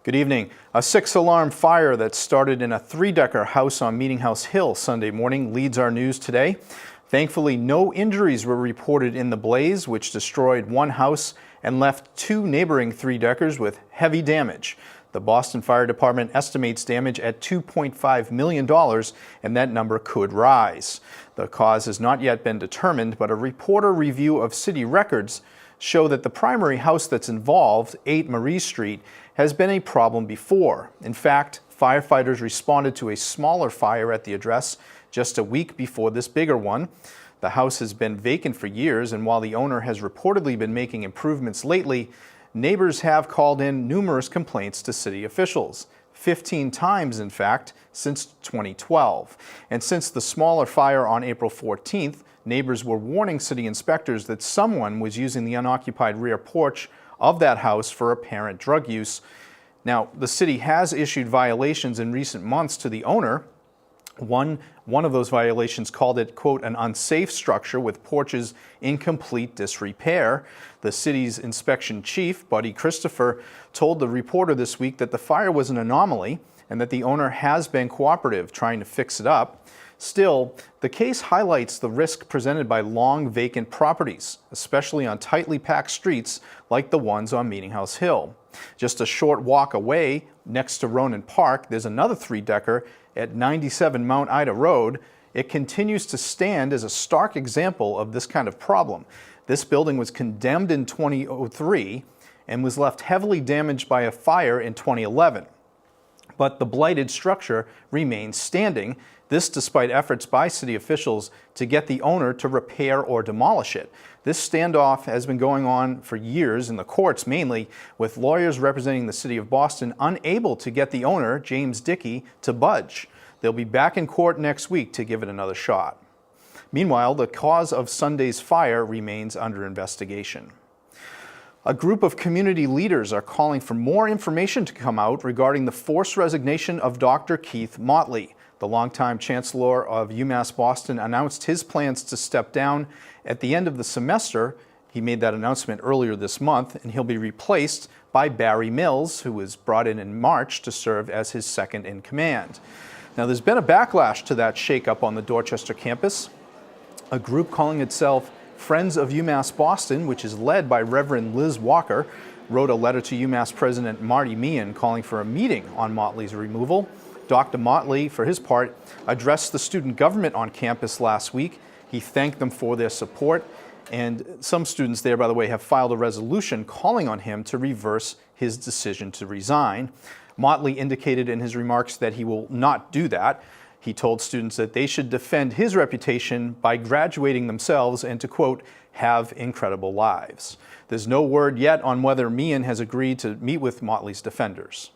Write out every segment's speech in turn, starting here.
Good evening. A 6-alarm fire that started in a 3-decker house on Meetinghouse Hill Sunday morning leads our news today. Thankfully, no injuries were reported in the blaze, which destroyed one house and left 2 neighboring 3-deckers with heavy damage. The Boston Fire Department estimates damage at $2.5 million, and that number could rise. The cause has not yet been determined, but a reporter review of city records show that the primary house that's involved, 8 Marie Street, has been a problem before. In fact, firefighters responded to a smaller fire at the address just a week before this bigger one. The house has been vacant for years, and while the owner has reportedly been making improvements lately, neighbors have called in numerous complaints to city officials. 15 times, in fact, since 2012. And since the smaller fire on April 14th, neighbors were warning city inspectors that someone was using the unoccupied rear porch of that house for apparent drug use. Now, the city has issued violations in recent months to the owner. One of those violations called it, quote, an unsafe structure with porches in complete disrepair. The city's inspection chief, Buddy Christopher, told the reporter this week that the fire was an anomaly and that the owner has been cooperative trying to fix it up. Still, the case highlights the risk presented by long vacant properties, especially on tightly packed streets like the ones on Meetinghouse Hill. Just a short walk away, next to Ronan Park, there's another 3-decker at 97 Mount Ida Road. It continues to stand as a stark example of this kind of problem. This building was condemned in 2003 and was left heavily damaged by a fire in 2011. But the blighted structure remains standing, this despite efforts by city officials to get the owner to repair or demolish it. This standoff has been going on for years in the courts mainly, with lawyers representing the city of Boston unable to get the owner, James Dickey, to budge. They'll be back in court next week to give it another shot. Meanwhile, the cause of Sunday's fire remains under investigation. A group of community leaders are calling for more information to come out regarding the forced resignation of Dr. Keith Motley. The longtime chancellor of UMass Boston announced his plans to step down at the end of the semester. He made that announcement earlier this month, and he'll be replaced by Barry Mills, who was brought in March to serve as his second in command. Now, there's been a backlash to that shakeup on the Dorchester campus. A group calling itself Friends of UMass Boston, which is led by Reverend Liz Walker, wrote a letter to UMass President Marty Meehan calling for a meeting on Motley's removal. Dr. Motley, for his part, addressed the student government on campus last week. He thanked them for their support, and some students there, by the way, have filed a resolution calling on him to reverse his decision to resign. Motley indicated in his remarks that he will not do that. He told students that they should defend his reputation by graduating themselves and to, quote, have incredible lives. There's no word yet on whether Meehan has agreed to meet with Motley's defenders.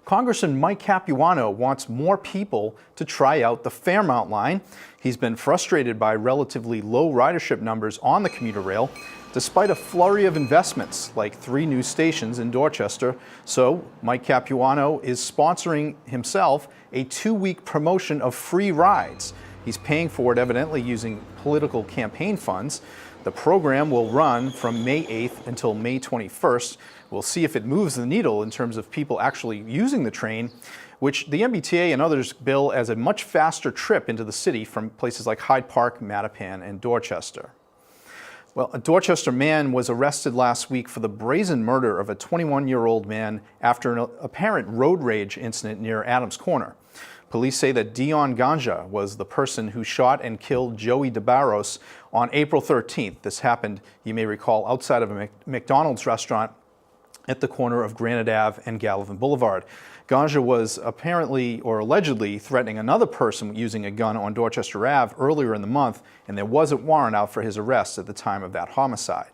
Congressman Mike Capuano wants more people to try out the Fairmount line. He's been frustrated by relatively low ridership numbers on the commuter rail, despite a flurry of investments like 3 new stations in Dorchester. So Mike Capuano is sponsoring himself a 2-week promotion of free rides. He's paying for it evidently using political campaign funds. The program will run from May 8th until May 21st. We'll see if it moves the needle in terms of people actually using the train, which the MBTA and others bill as a much faster trip into the city from places like Hyde Park, Mattapan, and Dorchester. Well, a Dorchester man was arrested last week for the brazen murder of a 21-year-old man after an apparent road rage incident near Adams Corner. Police say that Dion Ganja was the person who shot and killed Joey DeBarros on April 13th. This happened, you may recall, outside of a McDonald's restaurant at the corner of Granite Ave and Gallivan Boulevard. Ganja was apparently or allegedly threatening another person using a gun on Dorchester Ave earlier in the month, and there was a warrant out for his arrest at the time of that homicide.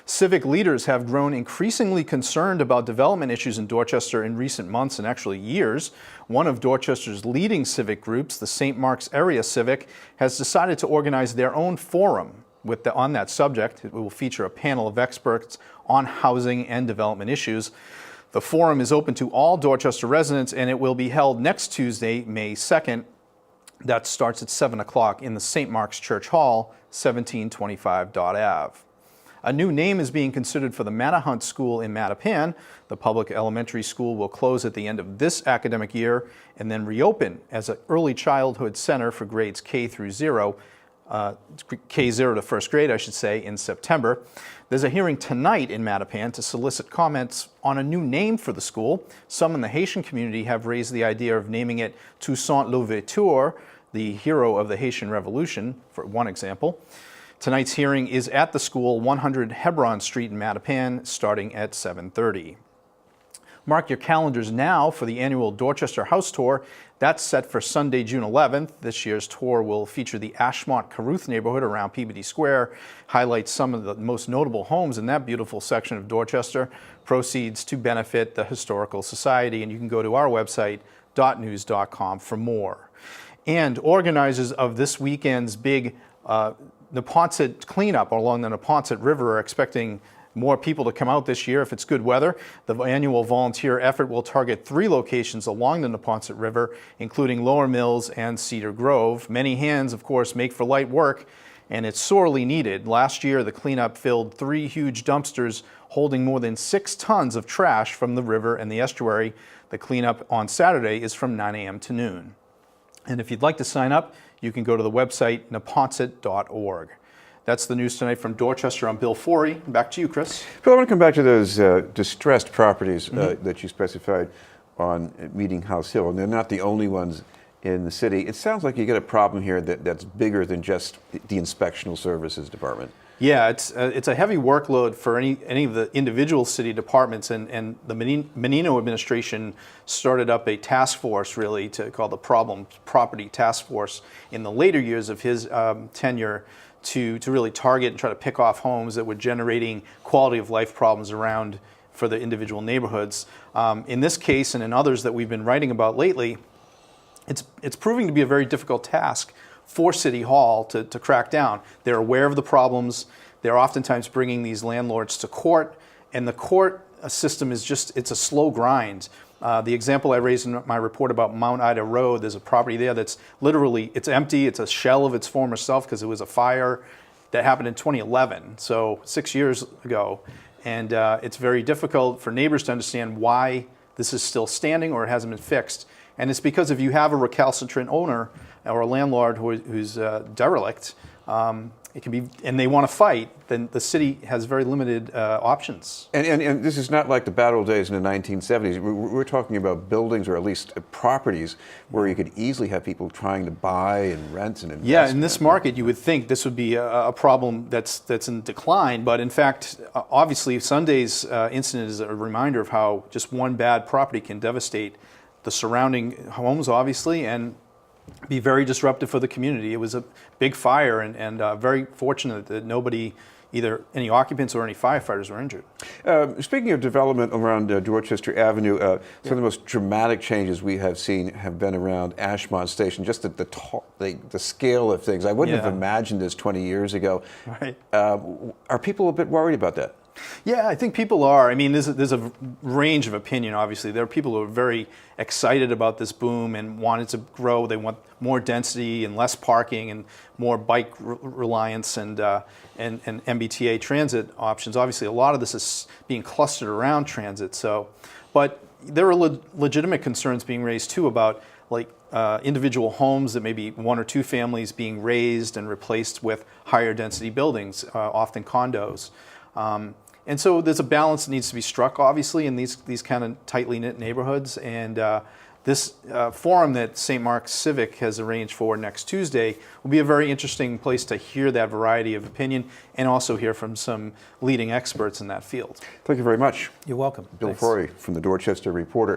Civic leaders have grown increasingly concerned about development issues in Dorchester in recent months and actually years. One of Dorchester's leading civic groups, the St. Mark's Area Civic, has decided to organize their own forum on that subject. It will feature a panel of experts on housing and development issues. The forum is open to all Dorchester residents, and it will be held next Tuesday, May 2nd. That starts at 7 o'clock in the St. Mark's Church Hall, 1725 Dot Ave. A new name is being considered for the Mannahunt School in Mattapan. The public elementary school will close at the end of this academic year and then reopen as an early childhood center for grades K through 0, K0 to first grade, I should say, in September. There's a hearing tonight in Mattapan to solicit comments on a new name for the school. Some in the Haitian community have raised the idea of naming it Toussaint Louverture, the hero of the Haitian Revolution, for one example. Tonight's hearing is at the school, 100 Hebron Street in Mattapan, starting at 7:30. Mark your calendars now for the annual Dorchester House Tour. That's set for Sunday, June 11th. This year's tour will feature the Ashmont-Caruth neighborhood around Peabody Square, highlight some of the most notable homes in that beautiful section of Dorchester. Proceeds to benefit the Historical Society, and you can go to our website, .news.com, for more. And organizers of this weekend's big Neponset cleanup along the Neponset River are expecting more people to come out this year if it's good weather. The annual volunteer effort will target 3 locations along the Neponset River, including Lower Mills and Cedar Grove. Many hands, of course, make for light work, and it's sorely needed. Last year, the cleanup filled 3 huge dumpsters holding more than 6 tons of trash from the river and the estuary. The cleanup on Saturday is from 9 a.m. to noon. And if you'd like to sign up, you can go to the website neponset.org. That's the news tonight from Dorchester. I'm Bill Forry. Back to you, Chris. Bill, I want to come back to those distressed properties that you specified on Meetinghouse Hill, and they're not the only ones in the city. It sounds like you got a problem here that's bigger than just the Inspectional Services Department. Yeah, it's a heavy workload for any of the individual city departments, and the Menino administration started up a task force really called the Problem Property Task Force in the later years of his tenure to really target and try to pick off homes that were generating quality of life problems around for the individual neighborhoods. In this case and in others that we've been writing about lately, it's proving to be a very difficult task for City Hall to crack down. They're aware of the problems. They're oftentimes bringing these landlords to court, and the court system is it's a slow grind. The example I raised in my report about Mount Ida Road, there's a property there that's literally, it's empty, it's a shell of its former self because it was a fire that happened in 2011, so 6 years ago. And it's very difficult for neighbors to understand why this is still standing or it hasn't been fixed. And it's because if you have a recalcitrant owner or a landlord who's derelict, it can be, and they want to fight, then the city has very limited options. And this is not like the bad old days in the 1970s. We're talking about buildings, or at least properties, where you could easily have people trying to buy and rent and invest. Yeah, in this market, you would think this would be a problem that's in decline, but in fact, obviously, Sunday's incident is a reminder of how just one bad property can devastate the surrounding homes, obviously, and be very disruptive for the community. It was a big fire, and very fortunate that nobody, either any occupants or any firefighters, were injured. Speaking of development around Dorchester Avenue, some of the most dramatic changes we have seen have been around Ashmont Station. Just the scale of things, I wouldn't have imagined this 20 years ago. Right. Are people a bit worried about that? Yeah, I think people are. I mean, there's a range of opinion, obviously. There are people who are very excited about this boom and want it to grow. They want more density and less parking and more bike reliance and MBTA transit options. Obviously, a lot of this is being clustered around transit. But there are legitimate concerns being raised, too, about individual homes that maybe 1 or 2 families being raised and replaced with higher density buildings, often condos. And so there's a balance that needs to be struck, obviously, in these kind of tightly knit neighborhoods. And this forum that St. Mark's Civic has arranged for next Tuesday will be a very interesting place to hear that variety of opinion and also hear from some leading experts in that field. Thank you very much. You're welcome. Bill Forry from the Dorchester Reporter.